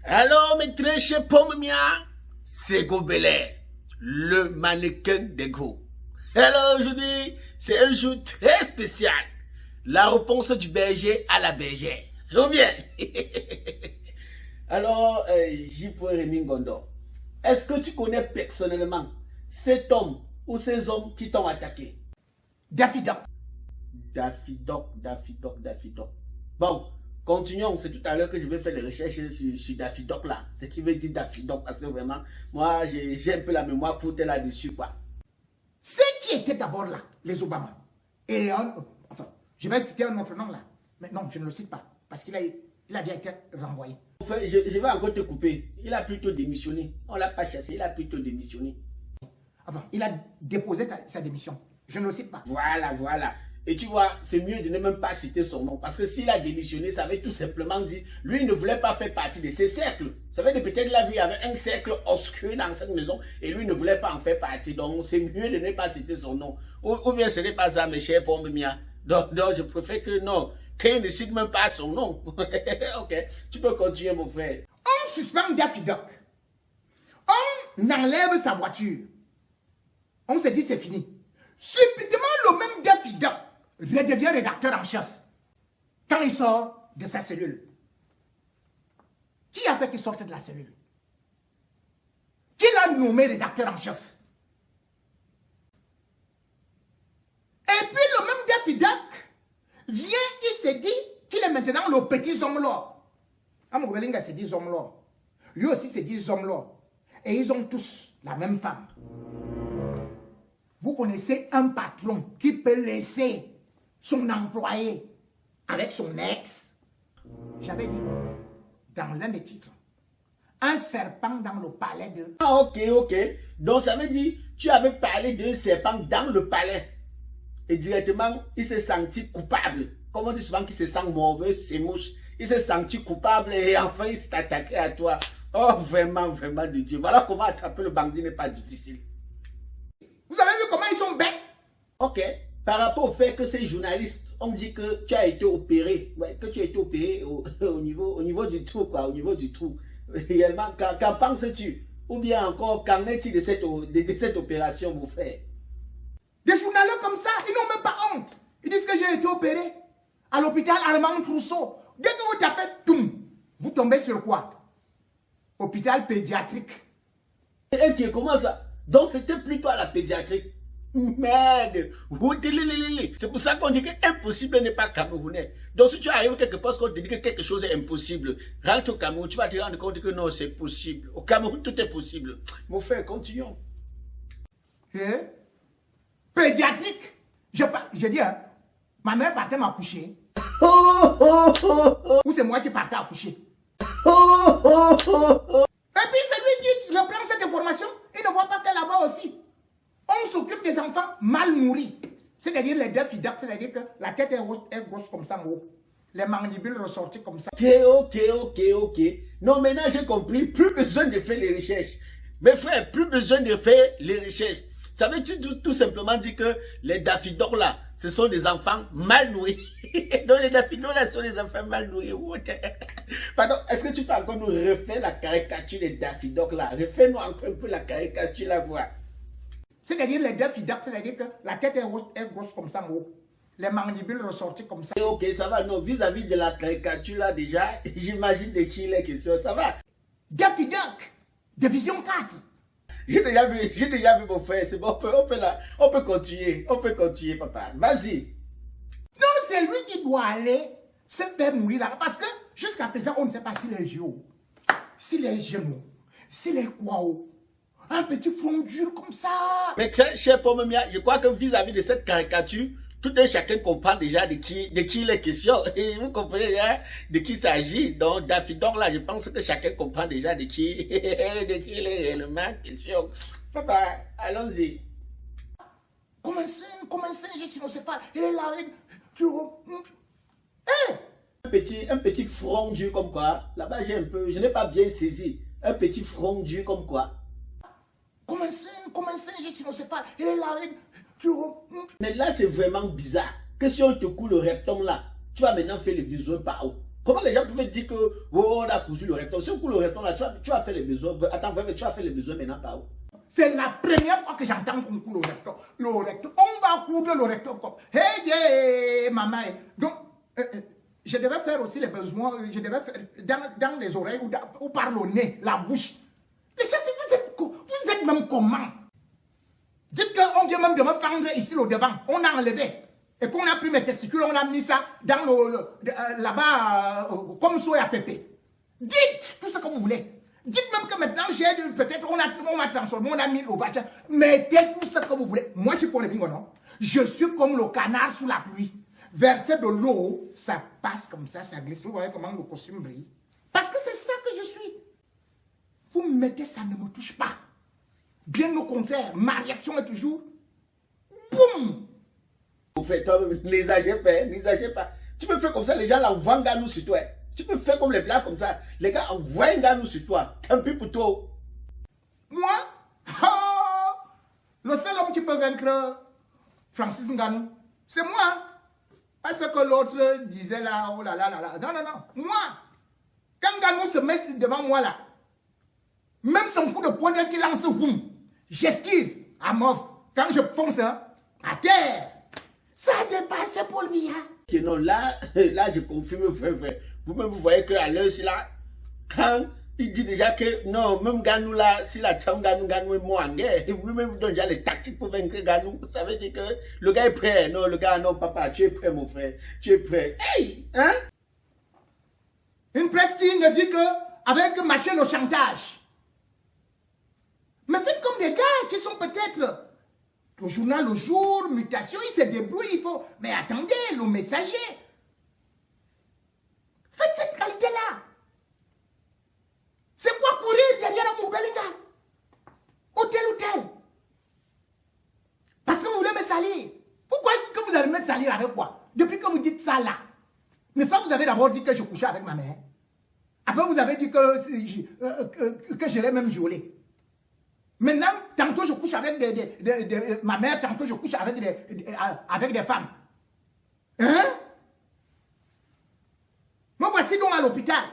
Alors, mes très chers pommes mia, c'est Gobelais, le mannequin des gros. Alors, aujourd'hui, c'est un jour très spécial. La réponse du berger à la bergère. Ou bien. Alors, J. Rémi Ngondo, est-ce que tu connais personnellement cet homme ou ces hommes qui t'ont attaqué? Daffy Duck. Daffy Duck. Bon, continuons. C'est tout à l'heure que je vais faire des recherches sur Daffy Duck là. Ce qui veut dire Daffy Duck, parce que vraiment, moi, j'ai un peu la mémoire courte là-dessus, quoi. C'est qui étaient d'abord là, les Obama. Et enfin, je vais citer un autre nom là. Mais non, je ne le cite pas. Parce qu'il a déjà été renvoyé. Enfin, je vais encore te couper. Il a plutôt démissionné. On ne l'a pas chassé, il a plutôt démissionné. Enfin, il a déposé sa démission. Je ne le cite pas. Voilà. Et tu vois, c'est mieux de ne même pas citer son nom. Parce que s'il a démissionné, ça veut tout simplement dire, lui il ne voulait pas faire partie de ces cercles. Ça veut dire peut-être là, il y avait un cercle obscur dans cette maison et lui ne voulait pas en faire partie. Donc, c'est mieux de ne pas citer son nom. Ou bien ce n'est pas ça, mes chers pommes mia. Donc, je préfère que non. Qu'il ne cite même pas son nom. Ok, tu peux continuer, mon frère. On suspend Daffy Duck. On enlève sa voiture. On se dit c'est fini. Subitement, le même Daffy Duck redevient rédacteur en chef. Quand il sort de sa cellule. Qui a fait qu'il sorte de la cellule? Qui l'a nommé rédacteur en chef? Et puis le même Daffy Duck vient, il se dit qu'il est maintenant le petit Zomlo. Amogobelinga se dit Zomlo. Lui aussi se dit Zomlo. Et ils ont tous la même femme. Vous connaissez un patron qui peut laisser son employé avec son ex? J'avais dit dans l'un des titres, un serpent dans le palais de... Ah, ok. Donc ça veut dire, tu avais parlé d'un serpent dans le palais. Et directement, il s'est senti coupable. Comme on dit souvent qu'il se sent mauvais, c'est mouche. Il s'est senti coupable et enfin il s'est attaqué à toi. Oh, vraiment de Dieu. Voilà comment attraper le bandit n'est pas difficile. Vous avez vu comment ils sont bêtes? Ok. Par rapport au fait que ces journalistes ont dit que tu as été opéré, ouais, que tu as été opéré au niveau du trou, quoi, au niveau du trou. Réellement, qu'en penses-tu? Ou bien encore, qu'en est-il de cette opération, mon frère? Des journalistes comme ça, ils n'ont même pas honte. Ils disent que j'ai été opéré à l'hôpital Armand Trousseau. Dès que vous tapez, toum, vous tombez sur quoi? Hôpital pédiatrique. Et qui comment ça? Donc c'était plutôt à la pédiatrique. Merde. C'est pour ça qu'on dit que impossible n'est pas camerounais. Donc si tu arrives quelque part, qu'on te dit que quelque chose est impossible, rentre au Cameroun, tu vas te rendre compte que non, c'est possible. Au Cameroun, tout est possible. Mon frère, continuons. Pédiatrique. Je dis, hein, ma mère partait m'accoucher. Ou c'est moi qui partais accoucher. Et puis c'est lui qui reprend cette information. Il ne voit pas que là-bas aussi, on s'occupe des enfants mal nourris. C'est-à-dire les Daffy Duck, c'est-à-dire que la tête est grosse comme ça, les mandibules ressorties comme ça. Ok. Non, maintenant j'ai compris, plus besoin de faire les recherches. Mes frères, plus besoin de faire les recherches. Ça veut tout simplement dire que les Daffy Duck là, ce sont des enfants mal nourris. Donc les Daffy Duck là sont des enfants mal nourris. Pardon, est-ce que tu peux encore nous refaire la caricature des Daffy Duck là? Refais-nous encore un peu la caricature là, voir. C'est-à-dire les Daffy Duck, c'est-à-dire que la tête est grosse comme ça, les mandibules ressorties comme ça. Ok, ça va. Non, vis-à-vis de la caricature là déjà, j'imagine de qui il est question. Ça va. Daffy Duck, division 4. J'ai déjà vu mon frère, c'est bon, on peut continuer, papa. Vas-y. Non, c'est lui qui doit aller se faire nourrir là. Parce que jusqu'à présent, on ne sait pas s'il est géo, s'il est genoux, s'il est quoi. Un petit front dur comme ça. Mais très cher pomme mia, je crois que vis-à-vis de cette caricature, tout un chacun comprend déjà de qui il est question. Et vous comprenez déjà de qui il s'agit. Donc, Daffy Duck là, je pense que chacun comprend déjà de qui il est réellement question. Papa, allons-y. Comme un singe cynocéphale. Il est là. Un petit front dur comme quoi. Là-bas, je n'ai pas bien saisi. Un petit front dur comme quoi. Comme un singe cynocéphale. Il est là. Mais là, c'est vraiment bizarre. Que si on te coule le rectum là, tu vas maintenant faire le besoin par où? Comment les gens pouvaient dire que oh, on a cousu le rectum? Si on coud le rectum là, tu as fait les besoins. Attends, mais tu as fait les besoins maintenant par où? C'est la première fois que j'entends qu'on coud le rectum. Le rectum. On va coudre le rectum comme. Hey, yeah, maman. Donc, je devais faire aussi les besoins. Je devais faire dans les oreilles ou par le nez, la bouche. Les gens, vous êtes même comment? Dites qu'on vient même de me fendre ici le devant. On a enlevé. Et qu'on a pris mes testicules, on a mis ça dans là-bas, comme ça à pépé. Dites tout ce que vous voulez. Dites même que maintenant, j'ai peut-être, on a transformé, on a mis au bâtiment. Mettez tout ce que vous voulez. Moi, je suis pour les bingos, non? Je suis comme le canard sous la pluie. Verser de l'eau, ça passe comme ça glisse. Vous voyez comment le costume brille? Parce que c'est ça que je suis. Vous me mettez, ça ne me touche pas. Bien au contraire, ma réaction est toujours boum! Vous faites toi-même, n'exagère pas. Tu peux faire comme ça, les gens l'envoient un ganou sur toi. Tu peux faire comme les blancs comme ça. Les gars envoient un ganou sur toi. Tant pis pour toi. Moi, oh, le seul homme qui peut vaincre Francis Ngannou, c'est moi. Pas ce que l'autre disait là, oh là là là là. Non, non, non. Moi, quand Ngannou se met devant moi là, même son coup de poing qu'il lance, j'esquive à mort. Quand je fonce à terre, ça a dépassé pour lui. Hein. Okay, non, là, je confirme, frère. Vous-même, vous voyez qu'à l'heure, c'est là, quand il dit déjà que non, même Ganou là, si la tcham Ganou est mort en guerre, et vous-même, vous donnez déjà les tactiques pour vaincre Ganou. Ça veut dire que le gars est prêt. Non, le gars, non, papa, tu es prêt, mon frère. Tu es prêt. Hey, hein? Une presse qui ne vit qu'avec machin au chantage. Mais faites comme des gars qui sont peut-être au journal le jour, mutation, ils se débrouillent, il faut. Mais attendez, le messager. Faites cette qualité-là. C'est quoi courir derrière un Moubelinga? Hôtel ou tel. Parce que vous voulez me salir. Pourquoi que vous allez me salir avec quoi? Depuis que vous dites ça là. N'est-ce pas, vous avez d'abord dit que je couchais avec ma mère. Après, vous avez dit que je l'ai même violée. Maintenant, tantôt je couche avec ma mère, tantôt je couche avec des femmes. Hein? Me voici donc à l'hôpital.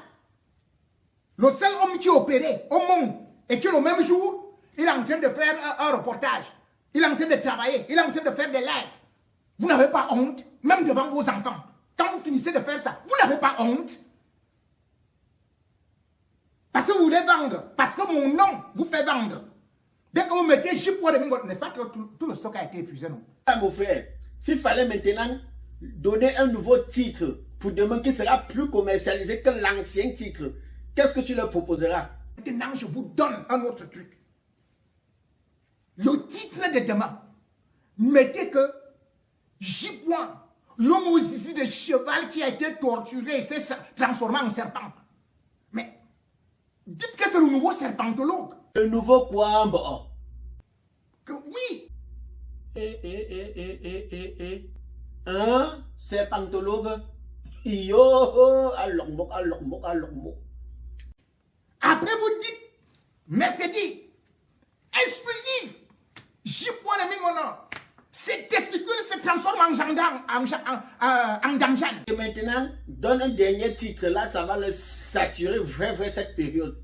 Le seul homme qui est opéré au monde et qui le même jour, il est en train de faire un reportage. Il est en train de travailler. Il est en train de faire des lives. Vous n'avez pas honte, même devant vos enfants. Quand vous finissez de faire ça, vous n'avez pas honte. Parce que vous voulez vendre. Parce que mon nom vous fait vendre. Dès que vous mettez Jipo de Mingo, n'est-ce pas que tout le stock a été épuisé, non? Ah, mon frère, s'il fallait maintenant donner un nouveau titre pour demain qui sera plus commercialisé que l'ancien titre, qu'est-ce que tu leur proposeras? Maintenant, je vous donne un autre truc. Le titre de demain, mettez que Jipo, l'homme aux zizi de cheval qui a été torturé et s'est transformé en serpent. Mais dites que c'est le nouveau serpentologue. Le nouveau quoi, bon? Que oui. Hein? Serpentologue? Yo, alors. Après vous dites, mercredi, exclusif, Jipo de Mingono, ses testicules se transforment en gendarme, en damjan. Et maintenant, donne un dernier titre, là, ça va le saturer vrai cette période.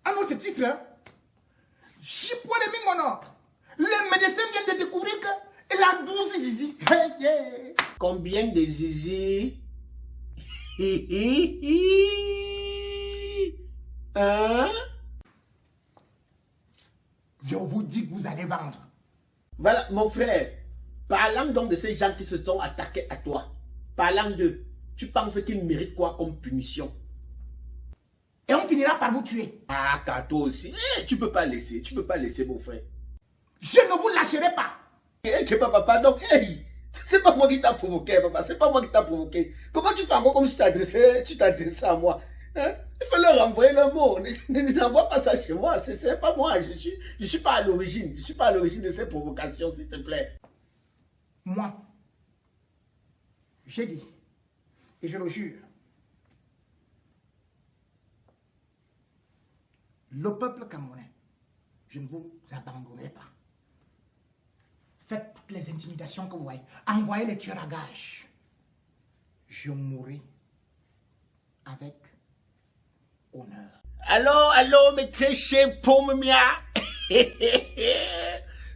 Un autre titre, Jipo de Mingono. Les médecins viennent de découvrir qu'il a 12 zizi. Combien de zizi? Hein? Je vous dis que vous allez vendre. Voilà, mon frère, parlant donc de ces gens qui se sont attaqués à toi, parlant d'eux, tu penses qu'ils méritent quoi comme punition? Et on finira par vous tuer. Ah, car toi aussi, tu peux pas laisser, mon frère. Je ne vous lâcherai pas. Papa, donc, hey, c'est pas moi qui t'a provoqué, papa, c'est pas moi qui t'a provoqué. Comment tu fais encore comme si tu t'adressais à moi? Hein? Il faut leur renvoyer le mot. N'envoie pas ça chez moi, c'est pas moi, je suis pas à l'origine, de ces provocations, s'il te plaît. Moi, j'ai dit, et je le jure, le peuple camerounais, je ne vous abandonnerai pas. Faites toutes les intimidations que vous voyez. Envoyez les tueurs à gages. Je mourrai avec honneur. Allô, mes très chers Pomemia.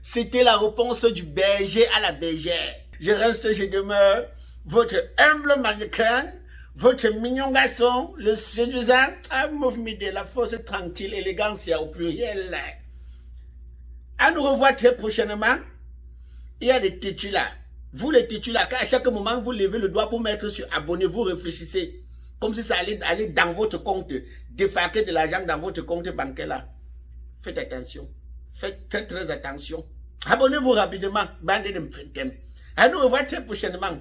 C'était la réponse du berger à la bergère. Je reste, je demeure votre humble mannequin, votre mignon garçon, le séduisant, de la force tranquille, élégance au pluriel. À nous revoir très prochainement. Il y a des titulaires. Vous les titulaires, à chaque moment vous levez le doigt pour mettre sur abonner, vous réfléchissez. Comme si ça allait aller dans votre compte, défarquer de l'argent dans votre compte bancaire là. Faites attention. Faites très attention. Abonnez-vous rapidement. Bande de m'faites. À nous revoir très prochainement.